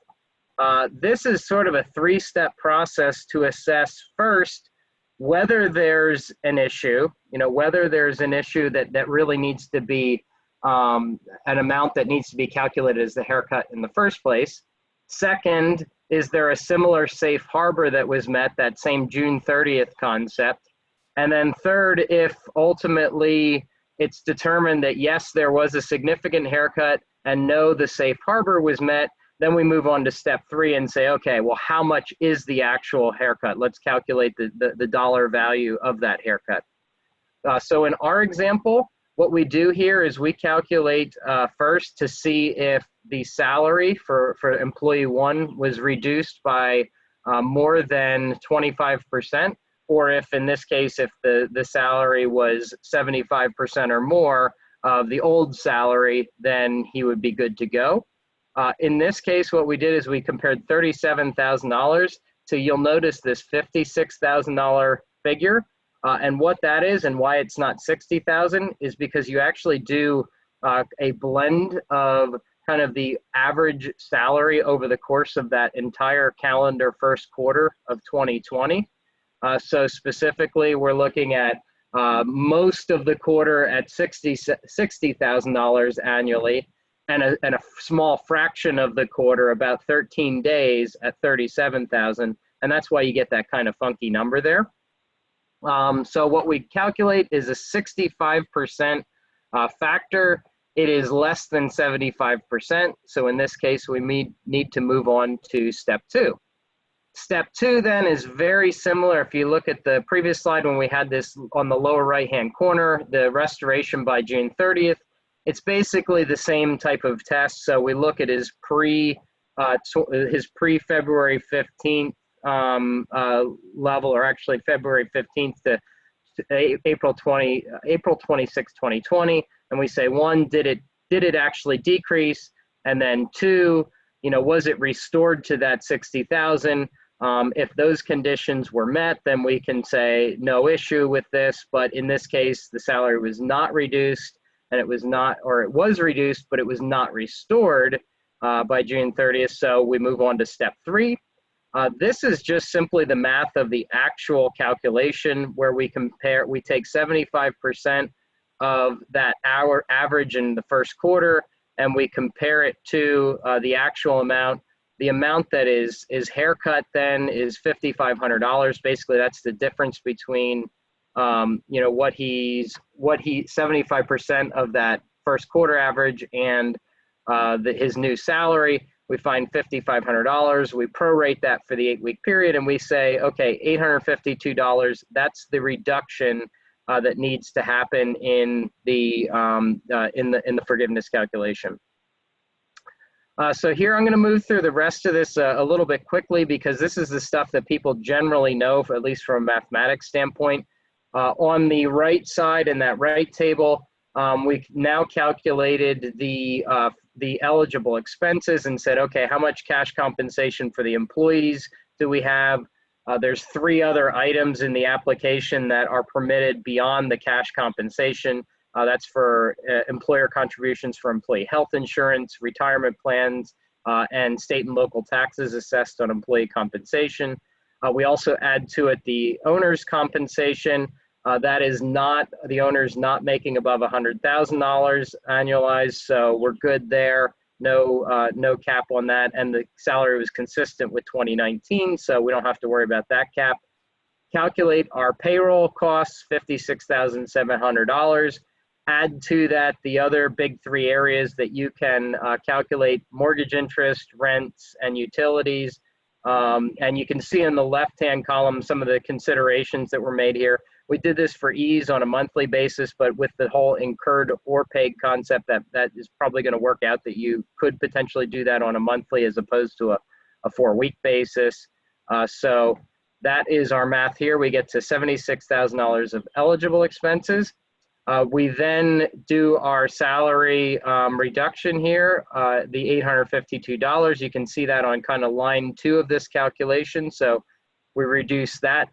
This is sort of a 3-step process to assess first whether there's an issue, whether there's an issue that really needs to be an amount that needs to be calculated as the haircut in the first place. Second, is there a similar safe harbor that was met, that same June 30th concept? And then third, if ultimately it's determined that yes, there was a significant haircut and no, the safe harbor was met, then we move on to step 3 and say, okay, well, how much is the actual haircut? Let's calculate the dollar value of that haircut. So in our example, what we do here is we calculate first to see if the salary for employee 1 was reduced by more than 25%, or if in this case, if the salary was 75% or more of the old salary, then he would be good to go. In this case, what we did is we compared $37,000 to, you'll notice this $56,000 figure. And what that is and why it's not $60,000 is because you actually do a blend of kind of the average salary over the course of that entire calendar first quarter of 2020. So specifically, we're looking at most of the quarter at $60,000 annually, and a small fraction of the quarter, about 13 days at $37,000. and that's why you get that kind of funky number there. So what we calculate is a 65% factor. It is less than 75%. So in this case, we need to move on to step 2. Step 2 then is very similar. If you look at the previous slide when we had this on the lower right-hand corner, the restoration by June 30th, it's basically the same type of test. So we look at his pre-February 15th level, or actually February 15th to April 26, 2020, and we say, 1, did it actually decrease? And then 2, was it restored to that 60,000? If those conditions were met, then we can say no issue with this. But in this case, the salary was not reduced, and it was reduced, but it was not restored by June 30th. So we move on to step 3. This is just simply the math of the actual calculation, where we take 75% of that hour average in the first quarter, and we compare it to the actual amount. The amount that is haircut then is $5,500. Basically, that's the difference between, 75% of that first quarter average and his new salary. We find $5,500. We prorate that for the 8-week period, and we say, okay, $852. That's the reduction that needs to happen in the forgiveness calculation. So here I'm going to move through the rest of this a little bit quickly, because this is the stuff that people generally know, at least from a mathematics standpoint. On the right side in that right table, we now calculated the eligible expenses and said, okay, how much cash compensation for the employees do we have? There's 3 other items in the application that are permitted beyond the cash compensation. That's for employer contributions for employee health insurance, retirement plans, and state and local taxes assessed on employee compensation. We also add to it the owner's compensation. That is not, the owner's not making above $100,000 annualized, so we're good there. No cap on that, and the salary was consistent with 2019, so we don't have to worry about that cap. Calculate our payroll costs, $56,700. Add to that the other big 3 areas that you can calculate: mortgage interest, rents, and utilities. And you can see in the left-hand column some of the considerations that were made here. We did this for ease on a monthly basis, but with the whole incurred or paid concept, that is probably going to work out that you could potentially do that on a monthly as opposed to a 4-week basis. So that is our math here. We get to $76,000 of eligible expenses. We then do our salary reduction here, the $852. You can see that on kind of line 2 of this calculation. So we reduce that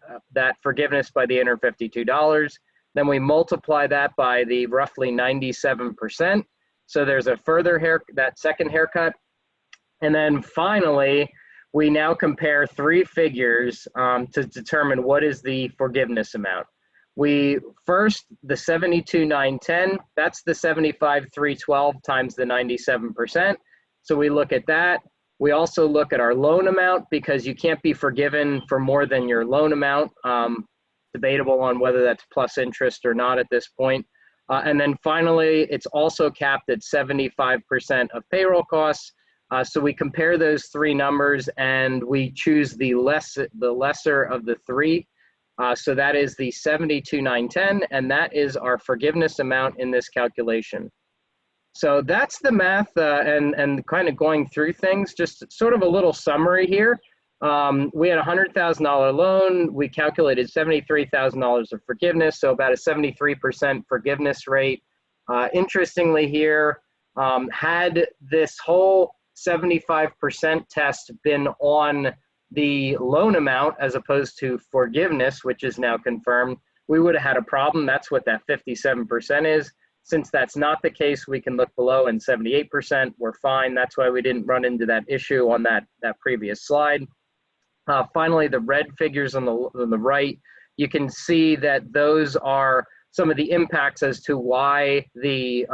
forgiveness by the $852. Then we multiply that by the roughly 97%. So there's a further that second haircut. And then finally, we now compare 3 figures to determine what is the forgiveness amount. First, the 72,910, that's the 75,312 times the 97%. So we look at that. We also look at our loan amount, because you can't be forgiven for more than your loan amount. Debatable on whether that's plus interest or not at this point. And then finally, it's also capped at 75% of payroll costs. So we compare those 3 numbers and we choose the lesser of the 3. So that is the 72,910, and that is our forgiveness amount in this calculation. So that's the math and kind of going through things, just sort of a little summary here. We had a $100,000 loan. We calculated $73,000 of forgiveness, so about a 73% forgiveness rate. Interestingly here, had this whole 75% test been on the loan amount as opposed to forgiveness, which is now confirmed, we would have had a problem. That's what that 57% is. Since that's not the case, we can look below, and 78%, we're fine. That's why we didn't run into that issue on that previous slide. Finally, the red figures on the right, you can see that those are some of the impacts as to why the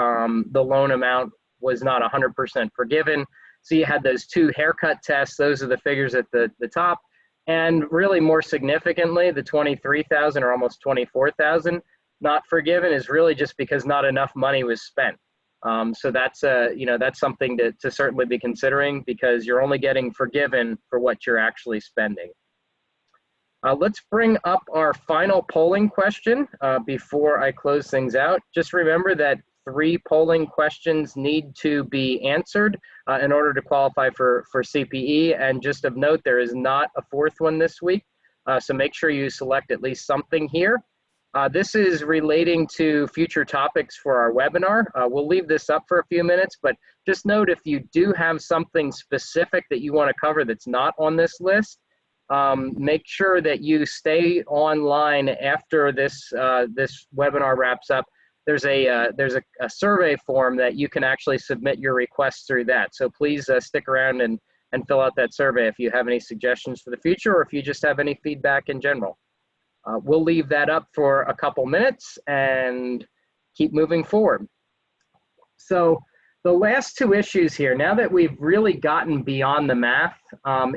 loan amount was not 100% forgiven. So you had those 2 haircut tests. Those are the figures at the top. And really more significantly, the 23,000 or almost 24,000 not forgiven is really just because not enough money was spent. So that's that's something to certainly be considering, because you're only getting forgiven for what you're actually spending. Let's bring up our final polling question before I close things out. Just remember that 3 polling questions need to be answered in order to qualify for CPE. And just of note, there is not a 4th one this week. So make sure you select at least something here. This is relating to future topics for our webinar. We'll leave this up for a few minutes, but just note if you do have something specific that you want to cover that's not on this list, make sure that you stay online after this this webinar wraps up. There's a survey form that you can actually submit your requests through that. So please stick around and fill out that survey if you have any suggestions for the future, or if you just have any feedback in general. We'll leave that up for a couple minutes and keep moving forward. So the last 2 issues here, now that we've really gotten beyond the math,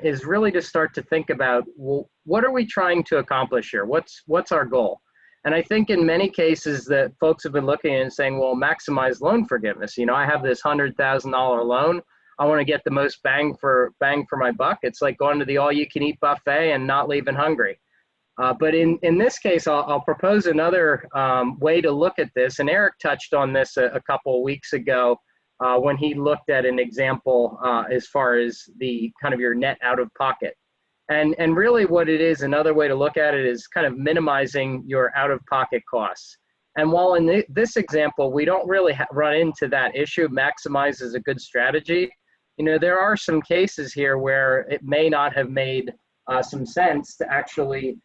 is really to start to think about, well, what are we trying to accomplish here? What's our goal? And I think in many cases that folks have been looking at and saying, well, maximize loan forgiveness. I have this $100,000 loan. I want to get the most bang for my buck. It's like going to the all-you-can-eat buffet and not leaving hungry. But in this case, I'll propose another way to look at this. And Eric touched on this a couple of weeks ago when he looked at an example as far as the kind of your net out of pocket. And really what it is, another way to look at it is kind of minimizing your out of pocket costs. And while in this example, we don't really run into that issue, maximize is a good strategy. There are some cases here where it may not have made some sense to actually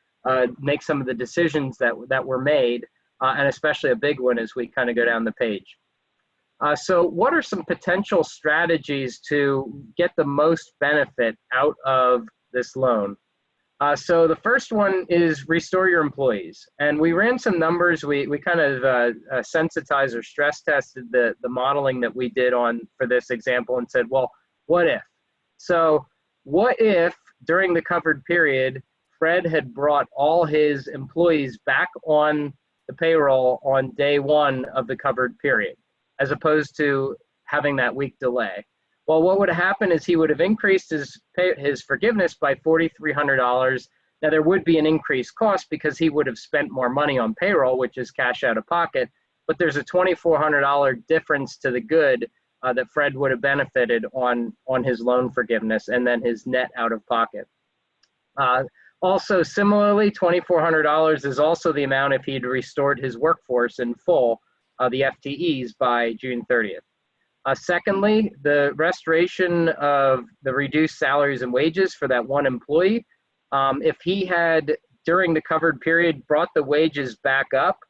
make some of the decisions that were made, and especially a big one as we kind of go down the page. So what are some potential strategies to get the most benefit out of this loan? So the first one is restore your employees. And we ran some numbers. We kind of sensitized or stress tested the modeling that we did for this example and said, well, what if? So what if during the covered period, Fred had brought all his employees back on the payroll on day 1 of the covered period, as opposed to having that week delay? Well, what would have happened is he would have increased his forgiveness by $4,300. Now, there would be an increased cost because he would have spent more money on payroll, which is cash out of pocket, but there's a $2,400 difference to the good that Fred would have benefited on his loan forgiveness and then his net out of pocket. Also, similarly, $2,400 is also the amount if he'd restored his workforce in full, the FTEs, by June 30th. Secondly, the restoration of the reduced salaries and wages for that one employee. If he had, during the covered period, brought the wages back up,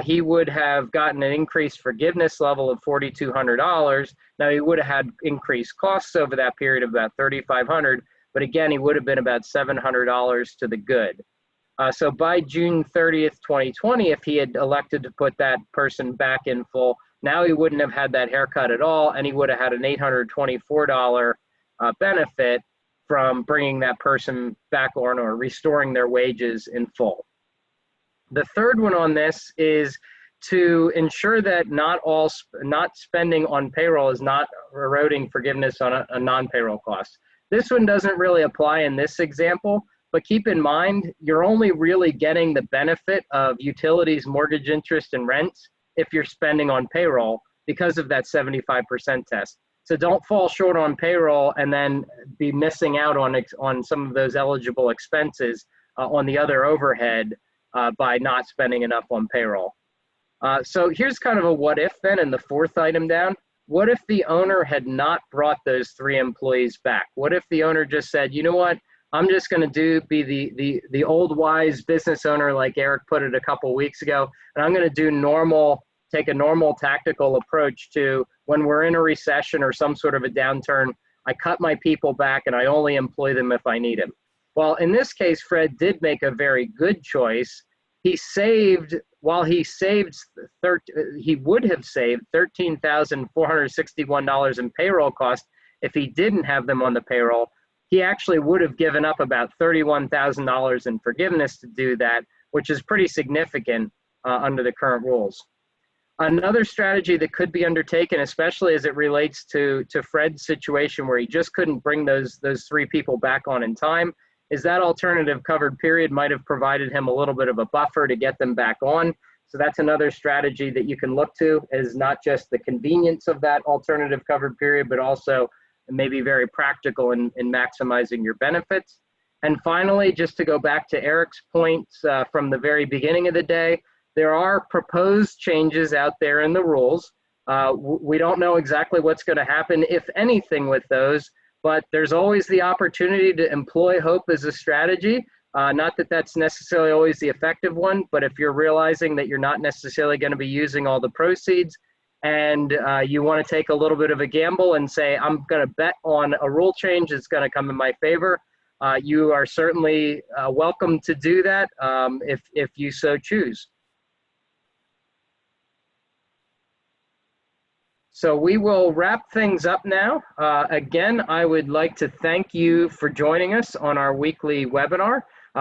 he would have gotten an increased forgiveness level of $4,200. Now, he would have had increased costs over that period of about $3,500. But again, he would have been about $700 to the good. So by June 30th, 2020, if he had elected to put that person back in full, now he wouldn't have had that haircut at all, and he would have had an $824 benefit from bringing that person back on or restoring their wages in full. The third one on this is to ensure that not spending on payroll is not eroding forgiveness on a non-payroll cost. This one doesn't really apply in this example, but keep in mind, you're only really getting the benefit of utilities, mortgage interest, and rents if you're spending on payroll because of that 75% test. So don't fall short on payroll and then be missing out on some of those eligible expenses on the other overhead by not spending enough on payroll. So here's kind of a what if then in the 4th item down. What if the owner had not brought those 3 employees back? What if the owner just said, you know what, I'm just going to be the old wise business owner, like Eric put it a couple weeks ago, and I'm going to take a normal tactical approach to when we're in a recession or some sort of a downturn, I cut my people back and I only employ them if I need them. Well, in this case, Fred did make a very good choice. He would have saved $13,461 in payroll costs if he didn't have them on the payroll. he actually would have given up about $31,000 in forgiveness to do that, which is pretty significant under the current rules. Another strategy that could be undertaken, especially as it relates to Fred's situation where he just couldn't bring those three people back on in time, is that alternative covered period might have provided him a little bit of a buffer to get them back on. So that's another strategy that you can look to, is not just the convenience of that alternative covered period, but also maybe very practical in maximizing your benefits. And finally, just to go back to Eric's points from the very beginning of the day, there are proposed changes out there in the rules. We don't know exactly what's going to happen, if anything, with those, but there's always the opportunity to employ hope as a strategy. Not that that's necessarily always the effective one, but if you're realizing that you're not necessarily going to be using all the proceeds and you want to take a little bit of a gamble and say, I'm going to bet on a rule change that's going to come in my favor, you are certainly welcome to do that if you so choose. So we will wrap things up now. Again, I would like to thank you for joining us on our weekly webinar.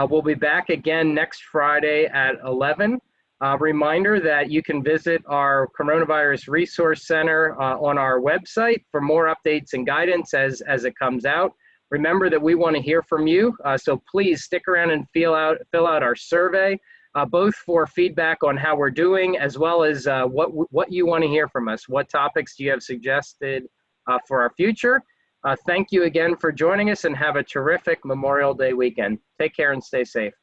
We'll be back again next Friday at 11. Reminder that you can visit our Coronavirus Resource Center on our website for more updates and guidance as it comes out. Remember that we want to hear from you, so please stick around and fill out our survey. Both for feedback on how we're doing, as well as what you want to hear from us. What topics do you have suggested for our future? Thank you again for joining us, and have a terrific Memorial Day weekend. Take care and stay safe.